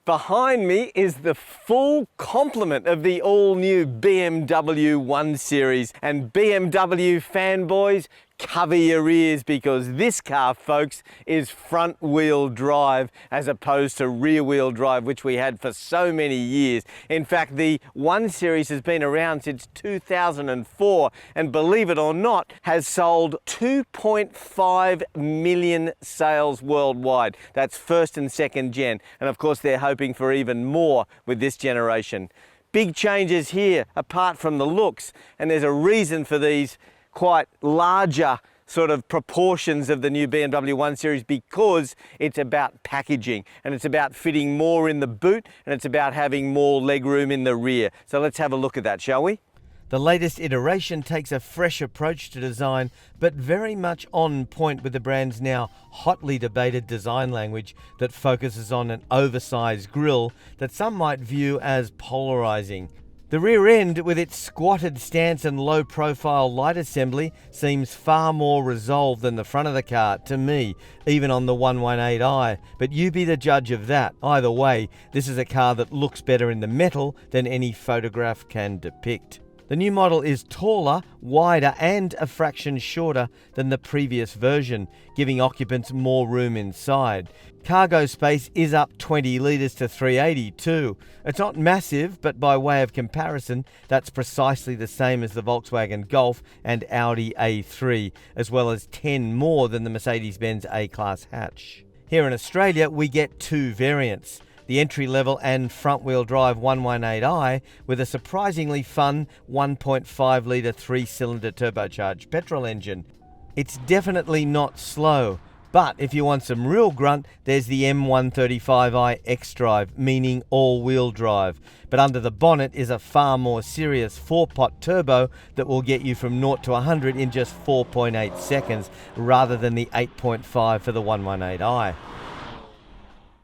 Behind me is the full complement of the all-new BMW 1 Series. And BMW fanboys, cover your ears, because this car, folks, is front-wheel drive as opposed to rear-wheel drive, which we had for so many years. In fact, the 1 Series has been around since 2004 and, believe it or not, has sold 2.5 million sales worldwide. That's first and second gen, and of course they're hoping for even more with this generation. Big changes here apart from the looks, and there's a reason for these quite larger sort of proportions of the new BMW 1 Series, because it's about packaging and it's about fitting more in the boot and it's about having more legroom in the rear. So let's have a look at that, shall we? The latest iteration takes a fresh approach to design, but very much on point with the brand's now hotly debated design language that focuses on an oversized grille that some might view as polarizing. The rear end, with its squatted stance and low-profile light assembly, seems far more resolved than the front of the car, to me, even on the 118i. But you be the judge of that. Either way, this is a car that looks better in the metal than any photograph can depict. The new model is taller, wider and a fraction shorter than the previous version, giving occupants more room inside. Cargo space is up 20 litres to 380 too. It's not massive, but by way of comparison, that's precisely the same as the Volkswagen Golf and Audi A3, as well as 10 more than the Mercedes-Benz A-Class hatch. Here in Australia, we get two variants: the entry-level and front-wheel drive 118i with a surprisingly fun 1.5 litre 3-cylinder turbocharged petrol engine. It's definitely not slow, but if you want some real grunt, there's the M135i xDrive, meaning all-wheel drive. But under the bonnet is a far more serious 4-pot turbo that will get you from 0 to 100 in just 4.8 seconds, rather than the 8.5 for the 118i.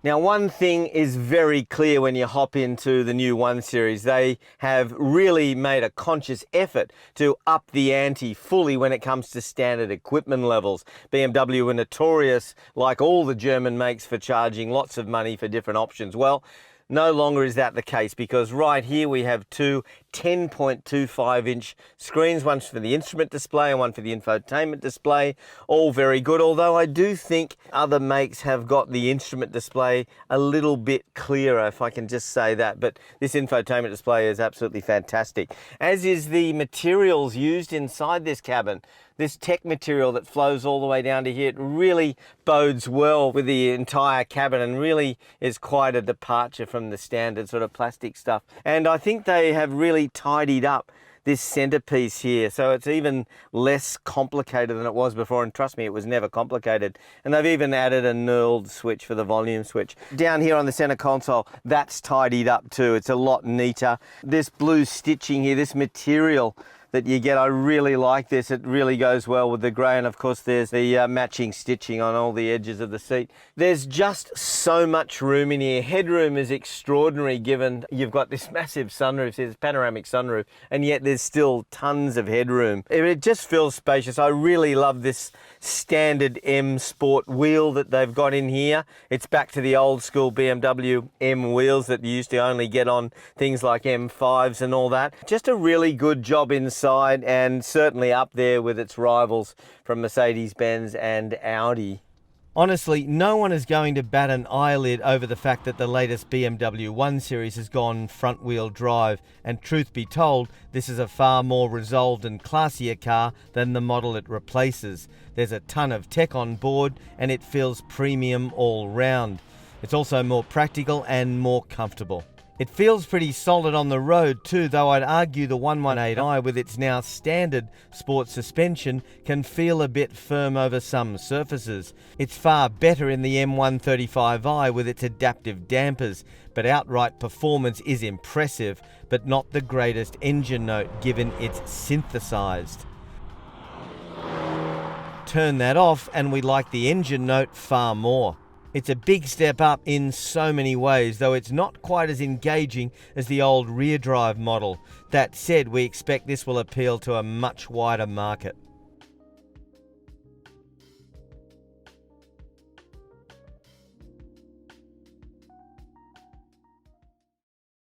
Now, one thing is very clear when you hop into the new 1 Series. They have really made a conscious effort to up the ante fully when it comes to standard equipment levels. BMW are notorious, like all the German makes, for charging lots of money for different options. Well, no longer is that the case, because right here we have two 10.25-inch screens, one for the instrument display and one for the infotainment display. All very good, although I do think other makes have got the instrument display a little bit clearer, if I can just say that. But this infotainment display is absolutely fantastic, as is the materials used inside this cabin. This tech material that flows all the way down to here, it really bodes well with the entire cabin and really is quite a departure from the standard sort of plastic stuff. And I think they have really tidied up this centerpiece here, so it's even less complicated than it was before, and trust me, it was never complicated. And they've even added a knurled switch for the volume switch. Down here on the center console, that's tidied up too. It's a lot neater. This blue stitching here, this material that you get, I really like this. It really goes well with the grey, and of course there's the matching stitching on all the edges of the seat. There's just so much room in here. Headroom is extraordinary, given you've got this massive sunroof, this panoramic sunroof, and yet there's still tons of headroom. It just feels spacious. I really love this standard M Sport wheel that they've got in here. It's back to the old school BMW M wheels that you used to only get on things like M5s and all that. Just a really good job inside, and certainly up there with its rivals from Mercedes-Benz and Audi. Honestly, no one is going to bat an eyelid over the fact that the latest BMW 1 Series has gone front-wheel drive, and truth be told, this is a far more resolved and classier car than the model it replaces. There's a ton of tech on board, and it feels premium all round. It's also more practical and more comfortable. It feels pretty solid on the road too, though I'd argue the 118i with its now standard sport suspension can feel a bit firm over some surfaces. It's far better in the M135i with its adaptive dampers, but outright performance is impressive, but not the greatest engine note given it's synthesized. Turn that off and we like the engine note far more. It's a big step up in so many ways, though it's not quite as engaging as the old rear drive model. That said, we expect this will appeal to a much wider market.